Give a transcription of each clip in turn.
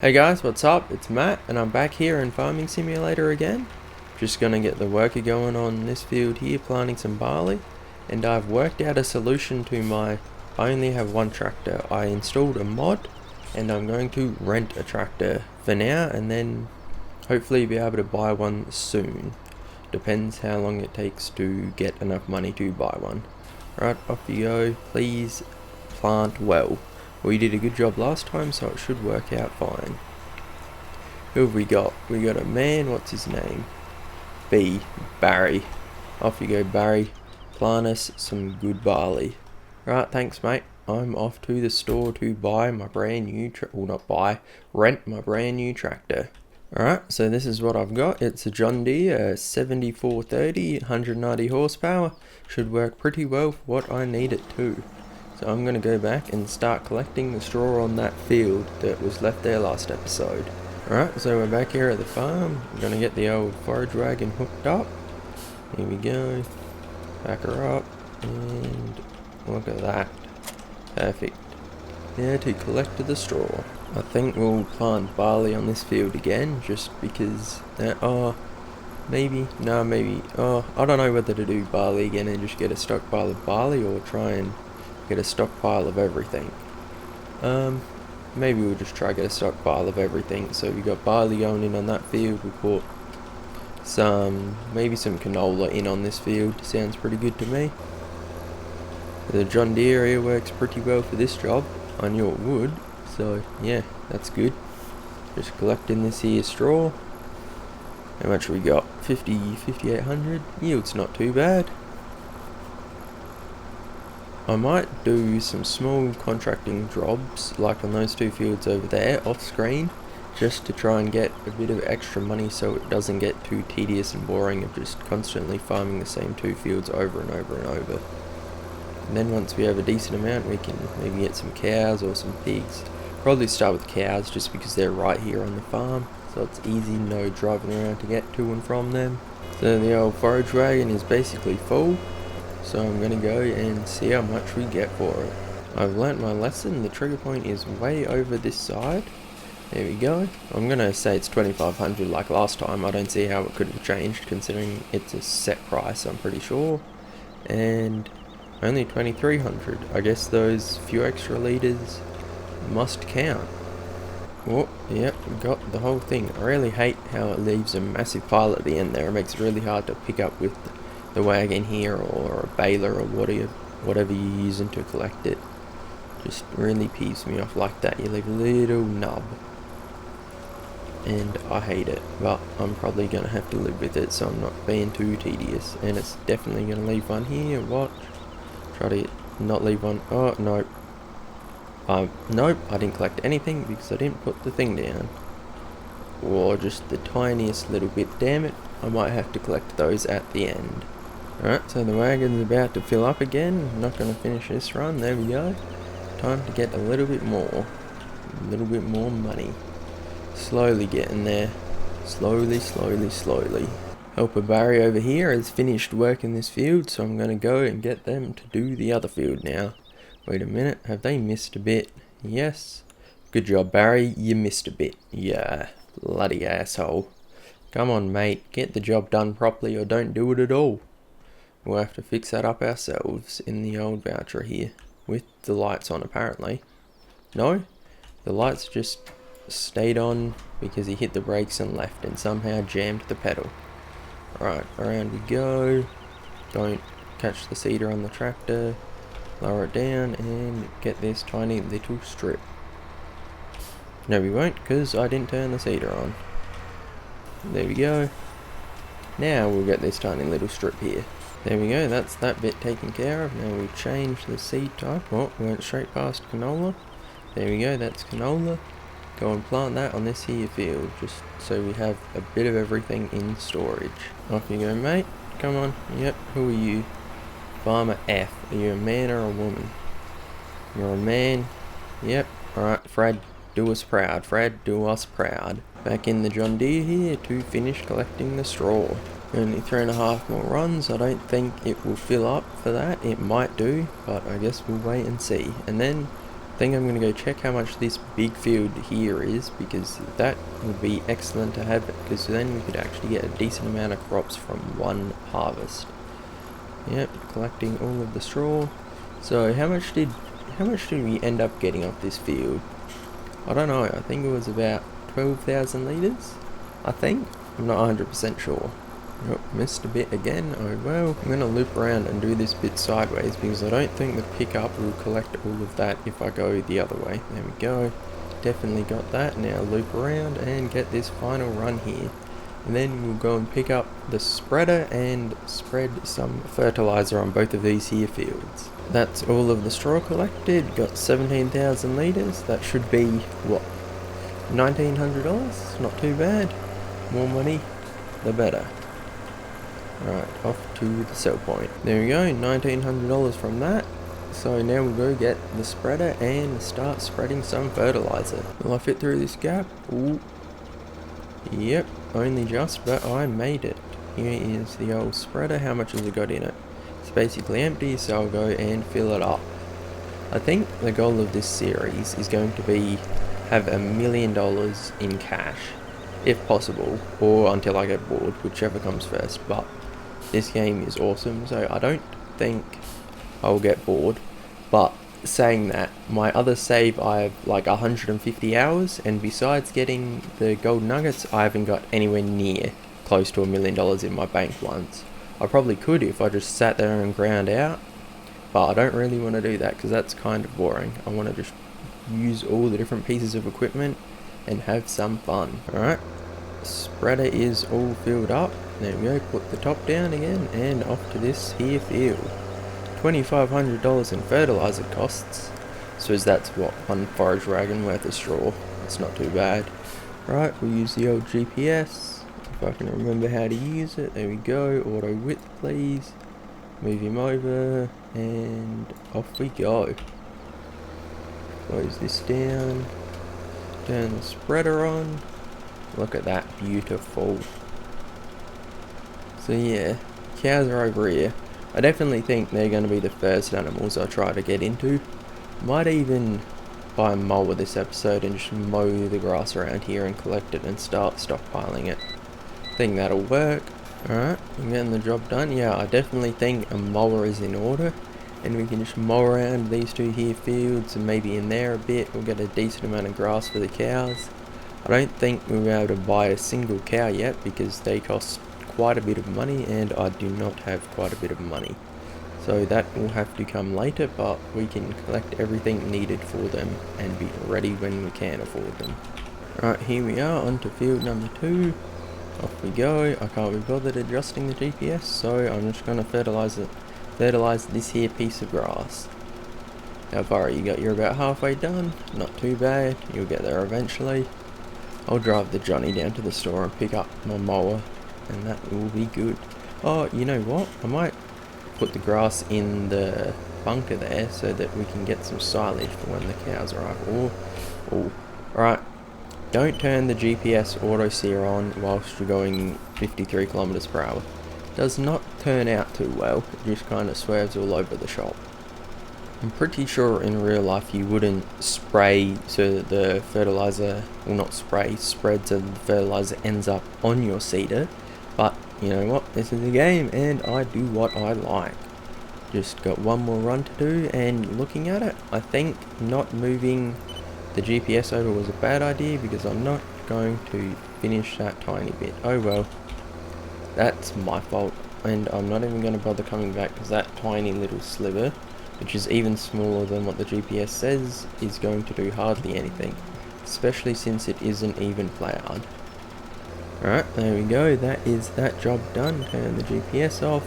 Hey guys, what's up? It's Matt and I'm back here in Farming Simulator again. Just gonna get the worker going on this field here, planting some barley. And I've worked out a solution to I only have one tractor. I installed a mod and I'm going to rent a tractor for now and then hopefully be able to buy one soon. Depends how long it takes to get enough money to buy one. Right, off you go. Please plant well. We did a good job last time, so it should work out fine. Who have we got? We got a man, what's his name? Barry. Off you go, Barry. Plant us some good barley. Right, thanks mate. I'm off to the store to buy my brand new, rent my brand new tractor. Alright, so this is what I've got. It's a John Deere 7430, 190 horsepower. Should work pretty well for what I need it to. So I'm going to go back and start collecting the straw on that field that was left there last episode. Alright, so we're back here at the farm. I'm going to get the old forage wagon hooked up. Here we go. Back her up. And look at that. Perfect. Now to collect the straw. I think we'll plant barley on this field again, just because... I don't know whether to do barley again and just get a stockpile of barley or try and get a stockpile of everything. Maybe we'll just try get a stockpile of everything. So we got barley going in on that field. We'll put maybe some canola in on this field. Sounds pretty good to me. The John Deere here works pretty well for this job. I knew it would. So yeah, that's good. Just collecting this here straw. How much we got? 5,800. Yield's not too bad. I might do some small contracting jobs like on those two fields over there off screen, just to try and get a bit of extra money so it doesn't get too tedious and boring of just constantly farming the same two fields over and over and over. And then once we have a decent amount, we can maybe get some cows or some pigs. Probably start with cows just because they're right here on the farm, so it's easy no driving around to get to and from them. So the old forage wagon is basically full. So I'm going to go and see how much we get for it. I've learnt my lesson. The trigger point is way over this side. There we go. I'm going to say it's 2,500 like last time. I don't see how it could have changed considering it's a set price, I'm pretty sure. And only 2,300. I guess those few extra litres must count. Oh, yep, got the whole thing. I really hate how it leaves a massive pile at the end there. It makes it really hard to pick up with the wagon here or a baler or whatever you're using to collect it. Just really peeves me off like that. You leave a little nub and I hate it, but I'm probably gonna have to live with it so I'm not being too tedious. And it's definitely gonna leave one here. Watch, try to not leave one. Oh nope, nope, I didn't collect anything because I didn't put the thing down, or just the tiniest little bit. Damn it, I might have to collect those at the end. Alright, so the wagon's about to fill up again. I'm not going to finish this run. There we go. Time to get a little bit more. A little bit more money. Slowly getting there. Slowly. Helper Barry over here has finished working this field, so I'm going to go and get them to do the other field now. Wait a minute, have they missed a bit? Yes. Good job, Barry. You missed a bit. Yeah, bloody asshole. Come on, mate. Get the job done properly or don't do it at all. We'll have to fix that up ourselves in the old voucher here. With the lights on, apparently. No? The lights just stayed on because he hit the brakes and left and somehow jammed the pedal. Right, around we go. Don't catch the cedar on the tractor. Lower it down and get this tiny little strip. No, we won't, because I didn't turn the cedar on. There we go. Now we'll get this tiny little strip here. There we go, that's that bit taken care of. Now we'll change the seed type. Oh, we went straight past canola. There we go, that's canola. Go and plant that on this here field, just so we have a bit of everything in storage. Off you go, mate. Come on. Yep, who are you? Farmer F. Are you a man or a woman? You're a man. Yep. Alright, Frad, do us proud. Frad, do us proud. Back in the John Deere here to finish collecting the straw. Only 3.5 more runs. I don't think it will fill up for that. It might do, but I guess we'll wait and see. And then think I'm going to go check how much this big field here is, because that would be excellent to have, because then we could actually get a decent amount of crops from one harvest. Yep, collecting all of the straw. So how much did we end up getting off this field? I don't know, I think it was about 12,000 litres, I think. I'm not 100% sure. Oh, missed a bit again. Oh well. I'm going to loop around and do this bit sideways, because I don't think the pickup will collect all of that if I go the other way. There we go. Definitely got that. Now loop around and get this final run here. And then we'll go and pick up the spreader and spread some fertilizer on both of these here fields. That's all of the straw collected. Got 17,000 litres. That should be, what, $1,900? Not too bad. More money, the better. Right, off to the sell point. There we go, $1,900 from that. So now we'll go get the spreader and start spreading some fertilizer. Will I fit through this gap? Ooh. Yep, only just, but I made it. Here is the old spreader. How much has it got in it? It's basically empty, so I'll go and fill it up. I think the goal of this series is going to be have $1 million in cash, if possible, or until I get bored, whichever comes first. But this game is awesome, so I don't think I'll get bored. But saying that, my other save, I have like 150 hours, and besides getting the gold nuggets, I haven't got anywhere near close to $1 million in my bank once. I probably could if I just sat there and ground out, but I don't really want to do that because that's kind of boring. I want to just use all the different pieces of equipment and have some fun. Alright, spreader is all filled up. There we go, put the top down again and off to this here field. $2,500 in fertilizer costs, so that's what, one forage wagon worth of straw. It's not too bad. Right, we'll use the old GPS if I can remember how to use it. There we go, auto width please, move him over and off we go. Close this down, turn the spreader on. Look at that, beautiful. So yeah, cows are over here. I definitely think they're going to be the first animals I try to get into. Might even buy a mower this episode and just mow the grass around here and collect it and start stockpiling it. Think that'll work. Alright, I'm getting the job done. Yeah, I definitely think a mower is in order. And we can just mow around these two here fields and maybe in there a bit. We'll get a decent amount of grass for the cows. I don't think we'll be able to buy a single cow yet because they cost quite a bit of money and I do not have quite a bit of money. So that will have to come later, but we can collect everything needed for them and be ready when we can afford them. Right, here we are on to field number 2. Off we go. I can't be bothered adjusting the GPS, so I'm just going to fertilize this here piece of grass. How far are you got? You're about halfway done. Not too bad. You'll get there eventually. I'll drive the Johnny down to the store and pick up my mower, and that will be good. Oh, you know what? I might put the grass in the bunker there so that we can get some silage for when the cows arrive. Oh, alright. Don't turn the GPS auto steer on whilst you're going 53 kilometers per hour. Does not turn out too well. It just kind of swerves all over the shop. I'm pretty sure in real life you wouldn't spray so that the fertilizer, well not spray, spread so that the fertilizer ends up on your seeder. But you know what, this is a game and I do what I like. Just got one more run to do, and looking at it, I think not moving the GPS over was a bad idea because I'm not going to finish that tiny bit. Oh well, that's my fault, and I'm not even going to bother coming back because that tiny little sliver, which is even smaller than what the GPS says, is going to do hardly anything, especially since it isn't even plowed. Alright, there we go, that is that job done. Turn the GPS off.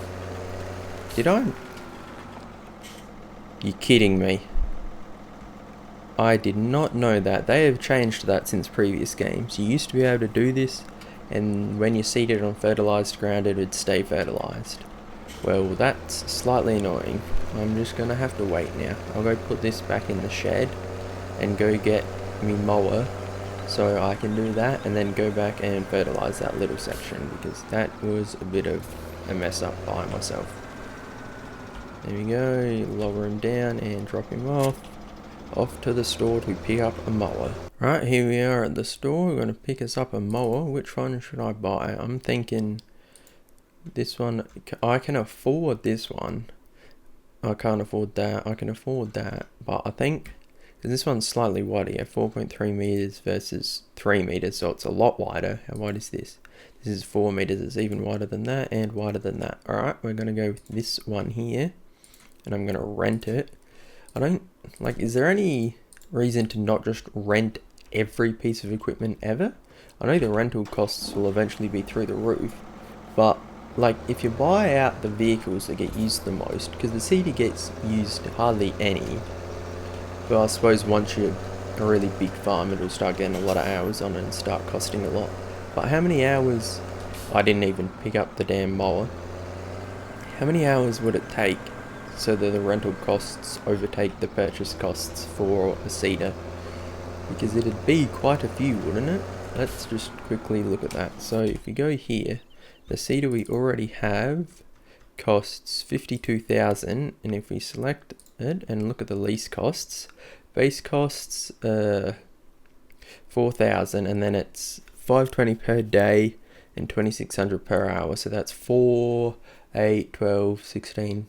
Did I? You're kidding me. I did not know that. They have changed that since previous games. You used to be able to do this, and when you seeded on fertilised ground it would stay fertilised. Well, that's slightly annoying. I'm just going to have to wait now. I'll go put this back in the shed and go get me mower so I can do that and then go back and fertilise that little section because that was a bit of a mess up by myself. There we go, lower him down and drop him off. off to the store to pick up a mower. Right, here we are at the store. We're going to pick us up a mower. Which one should I buy? I'm thinking this one. I can afford this one. I can't afford that. I can afford that. But I think this one's slightly wider. Yeah, 4.3 meters versus 3 meters. So it's a lot wider. How wide is this? This is 4 meters. It's even wider than that and wider than that. Alright, we're going to go with this one here. And I'm going to rent it. I don't, like, is there any reason to not just rent every piece of equipment ever? I know the rental costs will eventually be through the roof. But, like, if you buy out the vehicles that get used the most, because the CD gets used hardly any. But I suppose once you're a really big farm, it'll start getting a lot of hours on it and start costing a lot. But how many hours, I didn't even pick up the damn mower. How many hours would it take so that the rental costs overtake the purchase costs for a seeder? Because it'd be quite a few, wouldn't it? Let's just quickly look at that. So if we go here, the seeder we already have costs 52,000, and if we select it and look at the lease costs, base costs 4,000, and then it's 520 per day and 2,600 per hour. So that's 4, 8, 12, 16,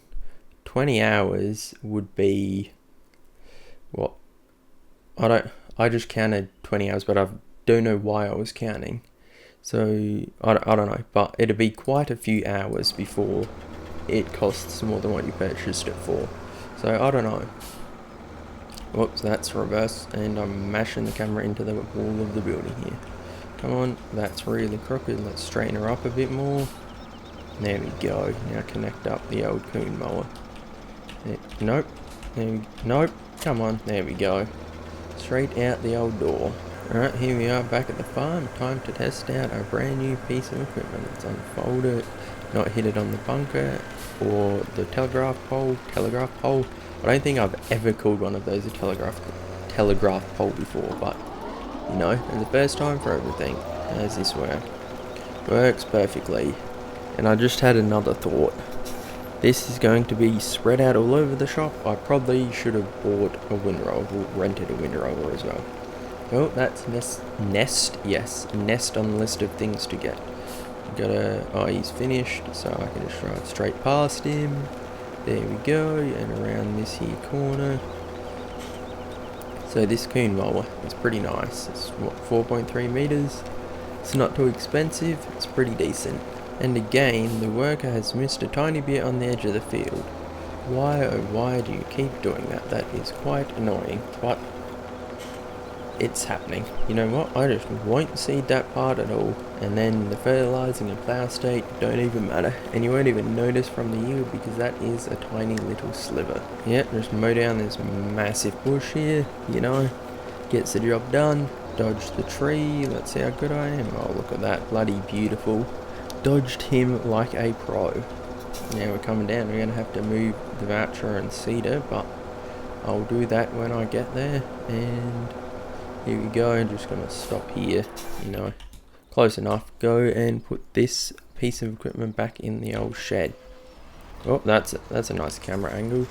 20 hours would be what? I just counted 20 hours, but I don't know why I was counting. So I don't know, but it'd be quite a few hours before it costs more than what you purchased it for. So I don't know. Whoops, that's reverse, and I'm mashing the camera into the wall of the building here. Come on, that's really crooked. Let's straighten her up a bit more. There we go. Now connect up the old coon mower. Nope. Nope. Come on. There we go. Straight out the old door. Alright, here we are back at the farm. Time to test out a brand new piece of equipment. Let's unfold it. Not hit it on the bunker or the telegraph pole. I don't think I've ever called one of those a telegraph pole before, but you know, it's the first time for everything. How's this work? Works perfectly. And I just had another thought. This is going to be spread out all over the shop. I probably should have bought a windrower, or rented a windrower as well. Oh, that's nest. Yes, nest on the list of things to get. Oh, he's finished, so I can just drive straight past him. There we go, and around this here corner. So this coon mower is pretty nice. It's what, 4.3 meters. It's not too expensive. It's pretty decent. And again, the worker has missed a tiny bit on the edge of the field. Why, oh why do you keep doing that? That is quite annoying, but it's happening. You know what? I just won't seed that part at all. And then the fertilizing and plow state don't even matter. And you won't even notice from the yield because that is a tiny little sliver. Yeah, just mow down this massive bush here, you know. Gets the job done. Dodge the tree. Let's see how good I am. Oh, look at that. Bloody beautiful. Dodged him like a pro. Now we're coming down. We're going to have to move the voucher and cedar, but I'll do that when I get there. And here we go. I'm just going to stop here, you know, close enough. Go and put this piece of equipment back in the old shed. Oh, that's a nice camera angle.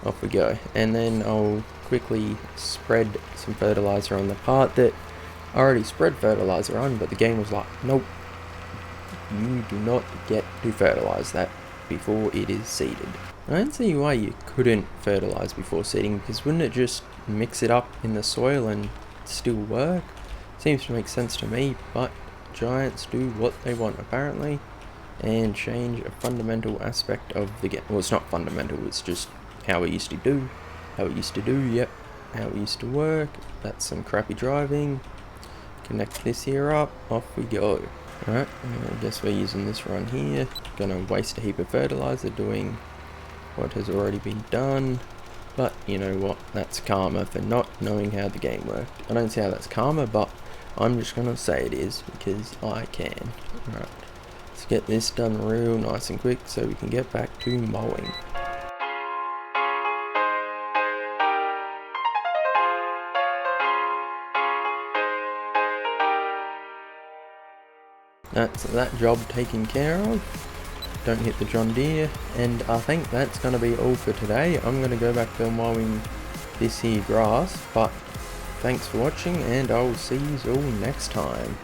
Off we go. And then I'll quickly spread some fertilizer on the part that I already spread fertilizer on, but the game was like, nope. You do not get to fertilize that before it is seeded. I don't see why you couldn't fertilize before seeding, because wouldn't it just mix it up in the soil and still work? Seems to make sense to me, but giants do what they want apparently and change a fundamental aspect of the game. Well, it's not fundamental, it's just how it used to do. How it used to work. That's some crappy driving. Connect this here up, off we go. Alright, I guess we're using this run here. Gonna waste a heap of fertilizer doing what has already been done. But you know what, that's karma for not knowing how the game worked. I don't see how that's karma, but I'm just gonna say it is because I can. Alright, let's get this done real nice and quick so we can get back to mowing. That's that job taken care of. Don't hit the John Deere, and I think that's going to be all for today. I'm going to go back to mowing this here grass. But thanks for watching, and I will see you all next time.